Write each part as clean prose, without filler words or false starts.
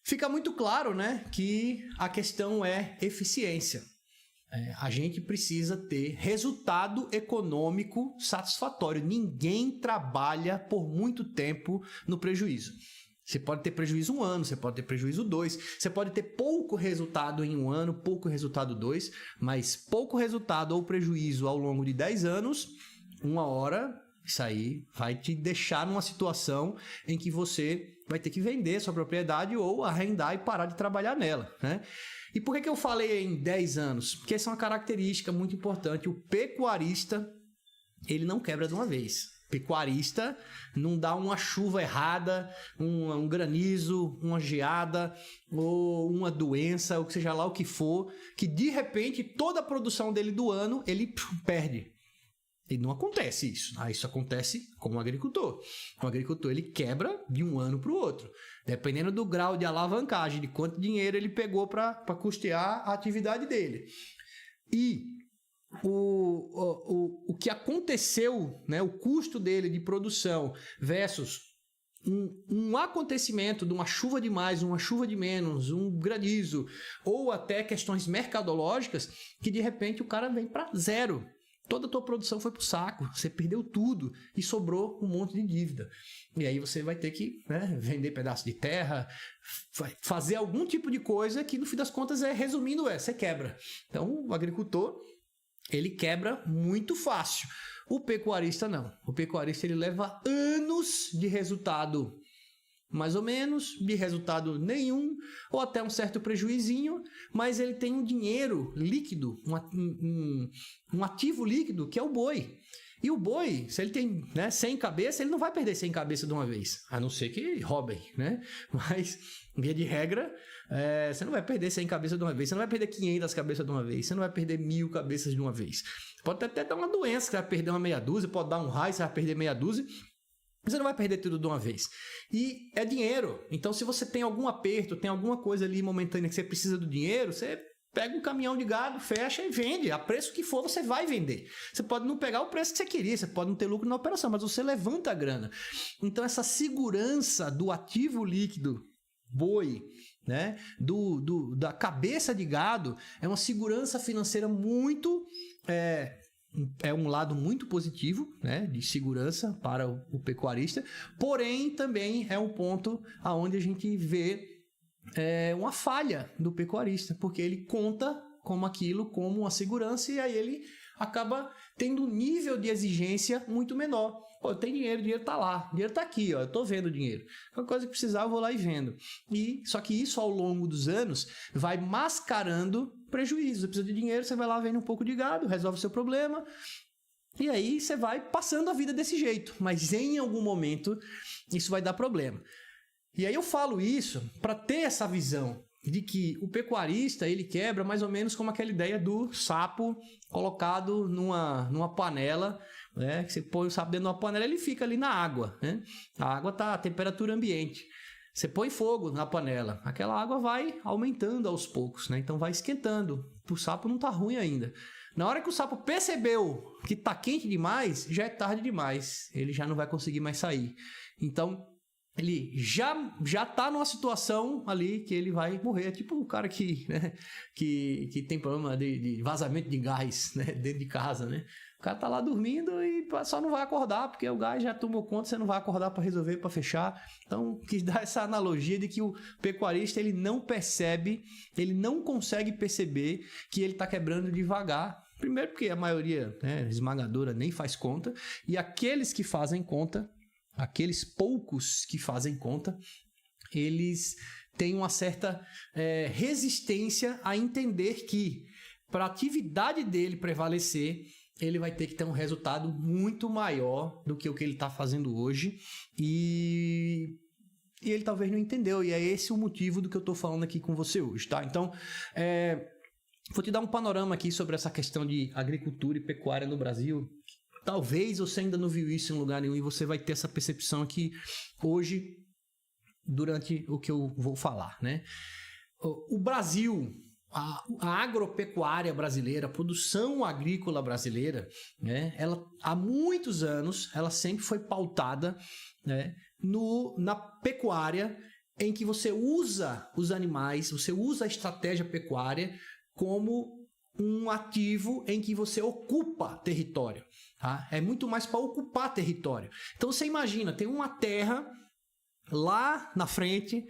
Fica muito claro, né, que a questão é eficiência. A gente precisa ter resultado econômico satisfatório. Ninguém trabalha por muito tempo no prejuízo. Você pode ter prejuízo 1 ano, você pode ter prejuízo 2, você pode ter pouco resultado em 1 ano, pouco resultado 2, mas pouco resultado ou prejuízo ao longo de 10 anos, uma hora, isso aí vai te deixar numa situação em que você vai ter que vender sua propriedade ou arrendar e parar de trabalhar nela, né? E por que eu falei em 10 anos? Porque essa é uma característica muito importante. O pecuarista, ele não quebra de uma vez. Pecuarista não dá uma chuva errada, um granizo, uma geada ou uma doença, ou que seja lá o que for, que de repente toda a produção dele do ano ele perde. E não acontece isso. Isso acontece com o agricultor. O agricultor ele quebra de um ano para o outro, dependendo do grau de alavancagem, de quanto dinheiro ele pegou para custear a atividade dele. E o que aconteceu, né, o custo dele de produção versus um acontecimento de uma chuva de mais, uma chuva de menos, um granizo, ou até questões mercadológicas, que de repente o cara vem para zero. Toda a tua produção foi pro saco, você perdeu tudo e sobrou um monte de dívida. E aí você vai ter que, né, vender pedaço de terra, fazer algum tipo de coisa que no fim das contas resumindo, você quebra. Então o agricultor, ele quebra muito fácil. O pecuarista não. O pecuarista ele leva anos de resultado mais ou menos, de resultado nenhum, ou até um certo prejuizinho, mas ele tem um dinheiro líquido, um ativo líquido, que é o boi. E o boi, se ele tem, né, 100 cabeças, ele não vai perder 100 cabeças de uma vez, a não ser que roubem, né? Mas, via de regra, você não vai perder 100 cabeças de uma vez, você não vai perder 500 cabeças de uma vez, você não vai perder 1000 cabeças de uma vez. Pode até dar uma doença, você vai perder uma meia dúzia, pode dar um raio, você vai perder meia dúzia, você não vai perder tudo de uma vez. E é dinheiro. Então, se você tem algum aperto, tem alguma coisa ali momentânea que você precisa do dinheiro, você pega um caminhão de gado, fecha e vende. A preço que for, você vai vender. Você pode não pegar o preço que você queria, você pode não ter lucro na operação, mas você levanta a grana. Então, essa segurança do ativo líquido, boi, né, da cabeça de gado, é uma segurança financeira muito... É um lado muito positivo, né, de segurança para o pecuarista, porém também é um ponto onde a gente vê uma falha do pecuarista, porque ele conta como uma segurança e aí ele acaba tendo um nível de exigência muito menor. Pô, eu tenho dinheiro, o dinheiro está lá, o dinheiro está aqui, ó, eu estou vendo o dinheiro. Qualquer coisa que precisar, eu vou lá e vendo. Só que isso, ao longo dos anos, vai mascarando prejuízo. Você precisa de dinheiro, você vai lá, vende um pouco de gado, resolve o seu problema, e aí você vai passando a vida desse jeito. Mas em algum momento, isso vai dar problema. E aí eu falo isso para ter essa visão de que o pecuarista, ele quebra mais ou menos como aquela ideia do sapo colocado numa panela, né? Que você põe o sapo dentro de uma panela, ele fica ali na água, né? A água está a temperatura ambiente. Você põe fogo na panela, aquela água vai aumentando aos poucos, né? Então vai esquentando. O sapo não está ruim ainda. Na hora que o sapo percebeu que está quente demais, já é tarde demais. Ele já não vai conseguir mais sair. Então ele já tá numa situação ali que ele vai morrer. É tipo o cara né, que tem problema de vazamento de gás, né, dentro de casa, né? O cara tá lá dormindo e só não vai acordar, porque o gás já tomou conta, você não vai acordar para resolver, para fechar. Então, quis dar essa analogia de que o pecuarista, ele não percebe, ele não consegue perceber que ele tá quebrando devagar. Primeiro porque a maioria, né, esmagadora nem faz conta, e aqueles que fazem conta, aqueles poucos que fazem conta, eles têm uma certa resistência a entender que para a atividade dele prevalecer, ele vai ter que ter um resultado muito maior do que o que ele está fazendo hoje e ele talvez não entendeu, e é esse o motivo do que eu estou falando aqui com você hoje, tá? Então, vou te dar um panorama aqui sobre essa questão de agricultura e pecuária no Brasil. Talvez você ainda não viu isso em lugar nenhum e você vai ter essa percepção aqui hoje durante o que eu vou falar, né? O Brasil, a agropecuária brasileira, a produção agrícola brasileira, né? Ela, há muitos anos, ela sempre foi pautada, né, na pecuária em que você usa os animais, você usa a estratégia pecuária como um ativo em que você ocupa território. Tá? É muito mais para ocupar território. Então você imagina, tem uma terra lá na frente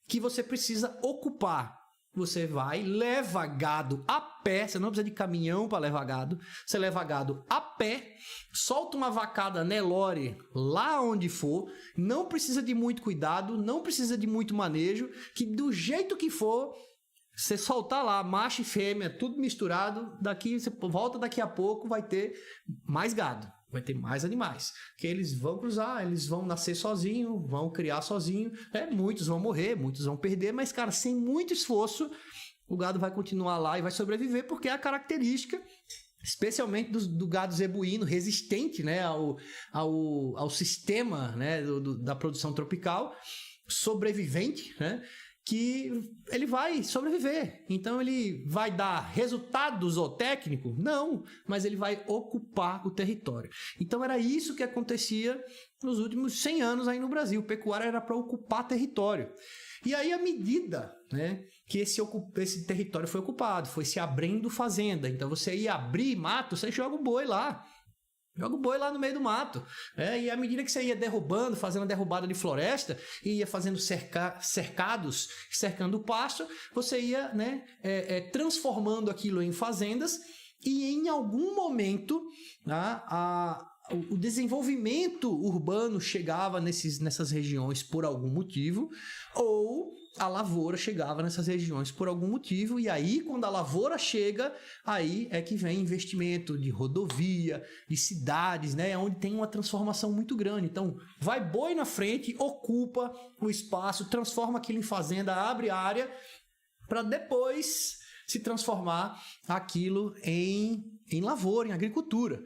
que você precisa ocupar. Você vai, leva gado a pé, você não precisa de caminhão para levar gado, você leva gado a pé, solta uma vacada Nelore lá onde for, não precisa de muito cuidado, não precisa de muito manejo, que do jeito que for, você soltar lá, macho e fêmea, tudo misturado, daqui você volta daqui a pouco, vai ter mais gado. Vai ter mais animais, que eles vão cruzar, eles vão nascer sozinhos, vão criar sozinhos, muitos vão morrer, muitos vão perder, mas, cara, sem muito esforço, o gado vai continuar lá e vai sobreviver, porque é a característica, especialmente do gado zebuíno, resistente, né, ao sistema, né, da produção tropical, sobrevivente, né, que ele vai sobreviver. Então ele vai dar resultado zootécnico? Não, mas ele vai ocupar o território. Então era isso que acontecia nos últimos 100 anos aí no Brasil. Pecuária era para ocupar território. E aí, à medida, né, que esse território foi ocupado, foi se abrindo fazenda. Então você ia abrir mato, você joga o boi lá. Joga o boi lá no meio do mato. E à medida que você ia derrubando, fazendo a derrubada de floresta, e ia fazendo cercados, cercando o pasto, você ia, né, transformando aquilo em fazendas, e em algum momento o desenvolvimento urbano chegava nessas regiões por algum motivo, ou a lavoura chegava nessas regiões por algum motivo, e aí quando a lavoura chega, aí é que vem investimento de rodovia, de cidades, né, onde tem uma transformação muito grande. Então vai boi na frente, ocupa o espaço, transforma aquilo em fazenda, abre área, para depois se transformar aquilo em lavoura, em agricultura.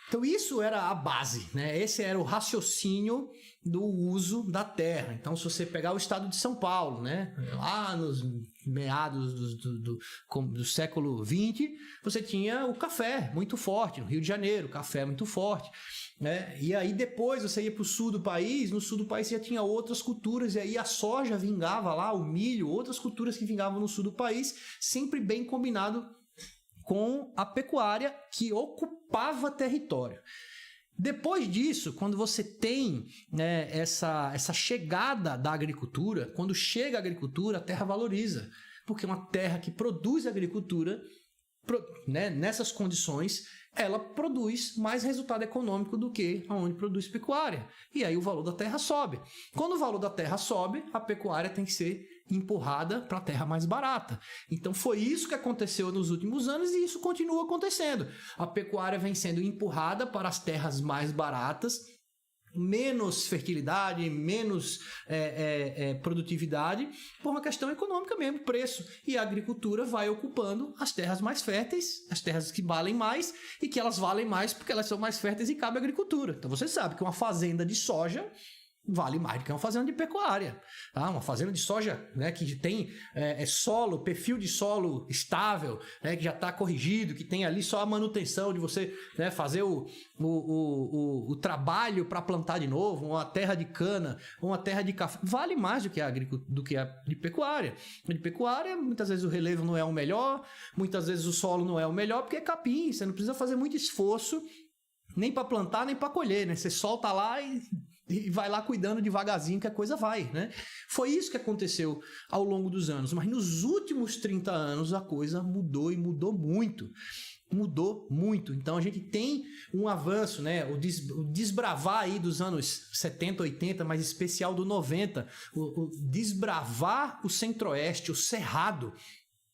Então isso era a base, né? Esse era o raciocínio do uso da terra. Então, se você pegar o estado de São Paulo, né, lá nos meados do século XX, você tinha o café muito forte, no Rio de Janeiro, café muito forte, né? E aí depois você ia para o sul do país, no sul do país você já tinha outras culturas, e aí a soja vingava lá, o milho, outras culturas que vingavam no sul do país, sempre bem combinado com a pecuária que ocupava território. Depois disso, quando você tem, né, essa chegada da agricultura, quando chega a agricultura, a terra valoriza, porque uma terra que produz agricultura, né, nessas condições, ela produz mais resultado econômico do que onde produz pecuária. E aí o valor da terra sobe. Quando o valor da terra sobe, a pecuária tem que ser empurrada para a terra mais barata. Então foi isso que aconteceu nos últimos anos e isso continua acontecendo. A pecuária vem sendo empurrada para as terras mais baratas, menos fertilidade, menos produtividade, por uma questão econômica mesmo, preço. E a agricultura vai ocupando as terras mais férteis, as terras que valem mais, e que elas valem mais porque elas são mais férteis e cabe à agricultura. Então você sabe que uma fazenda de soja vale mais do que uma fazenda de pecuária. Tá? Uma fazenda de soja, né, que tem solo, perfil de solo estável, né, que já está corrigido, que tem ali só a manutenção de você, né, fazer o trabalho para plantar de novo, uma terra de cana, uma terra de café, vale mais do que a de pecuária. De pecuária, muitas vezes o relevo não é o melhor, muitas vezes o solo não é o melhor, porque é capim, você não precisa fazer muito esforço nem para plantar, nem para colher, né? Você solta lá e vai lá cuidando devagarzinho que a coisa vai, né? Foi isso que aconteceu ao longo dos anos, mas nos últimos 30 anos a coisa mudou e mudou muito. Mudou muito. Então a gente tem um avanço, né? O desbravar aí dos anos 70, 80, mas especial do 90, o desbravar o centro-oeste, o cerrado,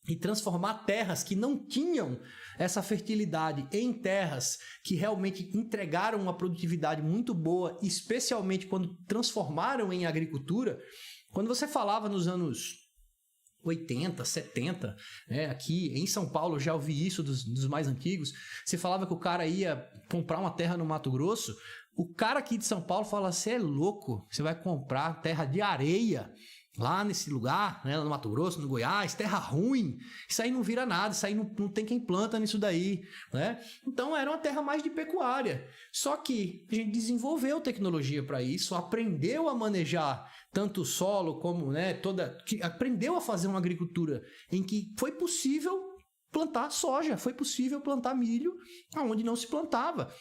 e transformar terras que não tinham essa fertilidade em terras que realmente entregaram uma produtividade muito boa, especialmente quando transformaram em agricultura. Quando você falava nos anos 80, 70, né, aqui em São Paulo, eu já ouvi isso dos mais antigos, você falava que o cara ia comprar uma terra no Mato Grosso, o cara aqui de São Paulo fala, você é louco, você vai comprar terra de areia lá nesse lugar, né, no Mato Grosso, no Goiás, terra ruim, isso aí não vira nada, isso aí não tem quem planta nisso daí, né? Então era uma terra mais de pecuária. Só que a gente desenvolveu tecnologia para isso, aprendeu a manejar tanto o solo como, né, aprendeu a fazer uma agricultura em que foi possível plantar soja, foi possível plantar milho onde não se plantava.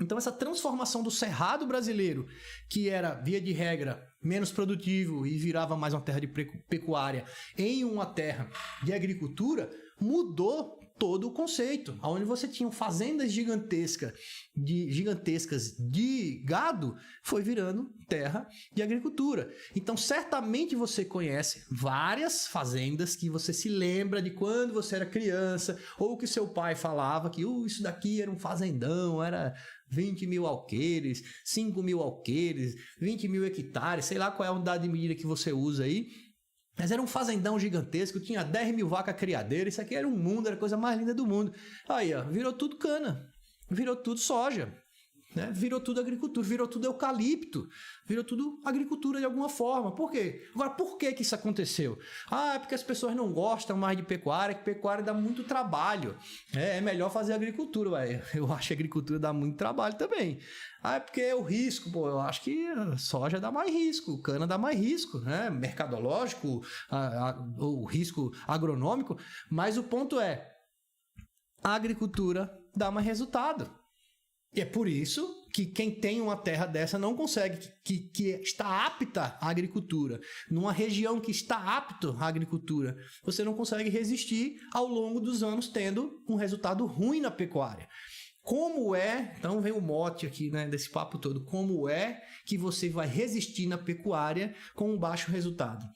Então essa transformação do cerrado brasileiro, que era, via de regra, menos produtivo e virava mais uma terra de pecuária, em uma terra de agricultura, mudou todo o conceito. Onde você tinha fazendas gigantescas de gado, foi virando terra de agricultura. Então, certamente você conhece várias fazendas que você se lembra de quando você era criança, ou que seu pai falava que isso daqui era um fazendão, era 20 mil alqueires, 5 mil alqueires, 20 mil hectares, sei lá qual é a unidade de medida que você usa aí. Mas era um fazendão gigantesco, tinha 10 mil vacas criadeiras, isso aqui era um mundo, era a coisa mais linda do mundo. Aí, ó, virou tudo cana, virou tudo soja, né? Virou tudo agricultura, virou tudo eucalipto, virou tudo agricultura de alguma forma. Por quê? Agora, por que isso aconteceu? É porque as pessoas não gostam mais de pecuária, que pecuária dá muito trabalho. É melhor fazer agricultura, ué. Eu acho que a agricultura dá muito trabalho também. É porque é o risco, eu acho que a soja dá mais risco, cana dá mais risco, né? Mercadológico, o risco agronômico, mas o ponto é, a agricultura dá mais resultado. E é por isso que quem tem uma terra dessa não consegue, que está apta à agricultura. Numa região que está apta à agricultura, você não consegue resistir ao longo dos anos tendo um resultado ruim na pecuária. Como é, então vem o mote aqui, né, desse papo todo, como é que você vai resistir na pecuária com um baixo resultado?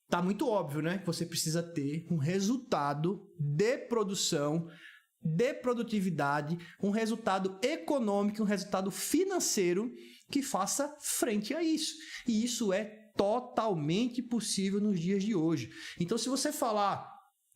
Tá muito óbvio, né, que você precisa ter um resultado de produção, de produtividade, um resultado econômico, um resultado financeiro que faça frente a isso. E isso é totalmente possível nos dias de hoje. Então, se você falar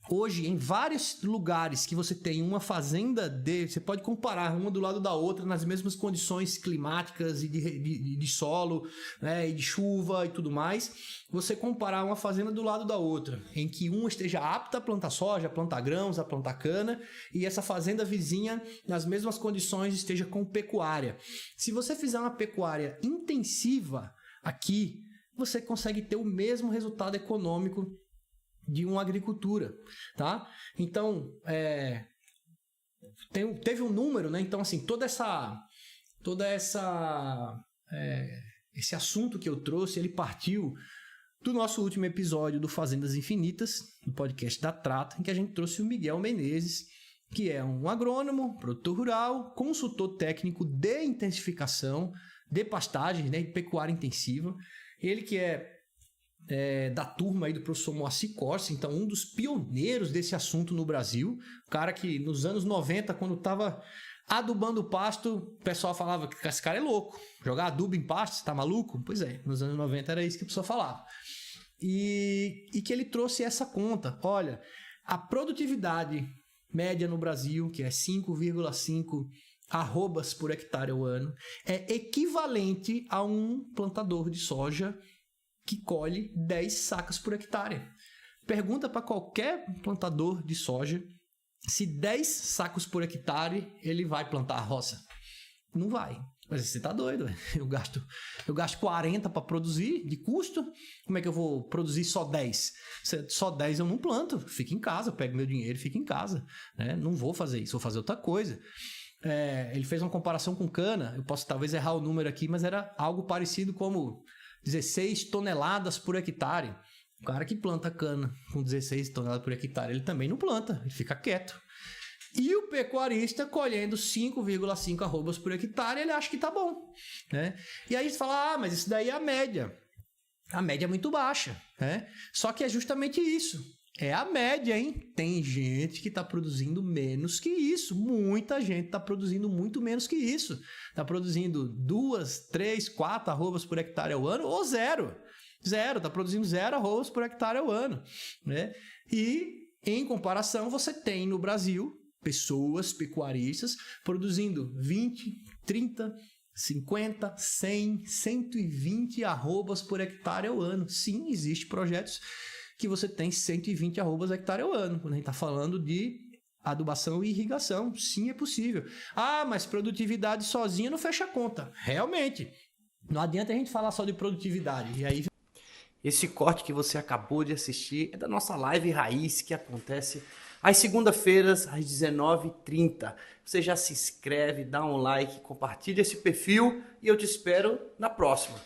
hoje, em vários lugares que você tem uma fazenda você pode comparar uma do lado da outra nas mesmas condições climáticas e de solo, né, e de chuva e tudo mais. Você comparar uma fazenda do lado da outra, em que uma esteja apta a plantar soja, a plantar grãos, a plantar cana, e essa fazenda vizinha, nas mesmas condições, esteja com pecuária. Se você fizer uma pecuária intensiva aqui, você consegue ter o mesmo resultado econômico de uma agricultura, tá? Então, teve um número, né? Então, assim, esse assunto que eu trouxe, ele partiu do nosso último episódio do Fazendas Infinitas, do podcast da Trata, em que a gente trouxe o Miguel Menezes, que é um agrônomo, produtor rural, consultor técnico de intensificação, de pastagem, né, de pecuária intensiva. Ele que é da turma aí do professor Moacir Corsi, então um dos pioneiros desse assunto no Brasil, o cara que nos anos 90, quando estava adubando o pasto, o pessoal falava que esse cara é louco, jogar adubo em pasto, você tá maluco? Pois é, nos anos 90 era isso que a pessoa falava. E que ele trouxe essa conta, olha, a produtividade média no Brasil, que é 5,5 arrobas por hectare ao ano, é equivalente a um plantador de soja que colhe 10 sacas por hectare. Pergunta para qualquer plantador de soja se 10 sacos por hectare ele vai plantar a roça. Não vai. Mas você tá doido, eu gasto 40 para produzir de custo. Como é que eu vou produzir só 10? Só 10 eu não planto, fico em casa, eu pego meu dinheiro e fico em casa, né? Não vou fazer isso, vou fazer outra coisa. Ele fez uma comparação com cana, eu posso talvez errar o número aqui, mas era algo parecido como 16 toneladas por hectare. O cara que planta cana com 16 toneladas por hectare, ele também não planta, ele fica quieto. E o pecuarista colhendo 5,5 arrobas por hectare, ele acha que tá bom, né? E aí a gente fala, mas isso daí é a média. A média é muito baixa, né? Só que é justamente isso. É a média, hein? Tem gente que está produzindo menos que isso. Muita gente está produzindo muito menos que isso. Está produzindo 2, 3, 4 arrobas por hectare ao ano ou zero. Está produzindo 0 arrobas por hectare ao ano, né? E, em comparação, você tem no Brasil pessoas, pecuaristas, produzindo 20, 30, 50, 100, 120 arrobas por hectare ao ano. Sim, existem projetos que você tem 120 arrobas hectare ao ano, quando a gente está falando de adubação e irrigação. Sim, é possível. Ah, mas produtividade sozinha não fecha a conta. Realmente. Não adianta a gente falar só de produtividade. E aí... Esse corte que você acabou de assistir é da nossa live raiz que acontece às segunda-feiras, às 19h30. Você já se inscreve, dá um like, compartilha esse perfil e eu te espero na próxima.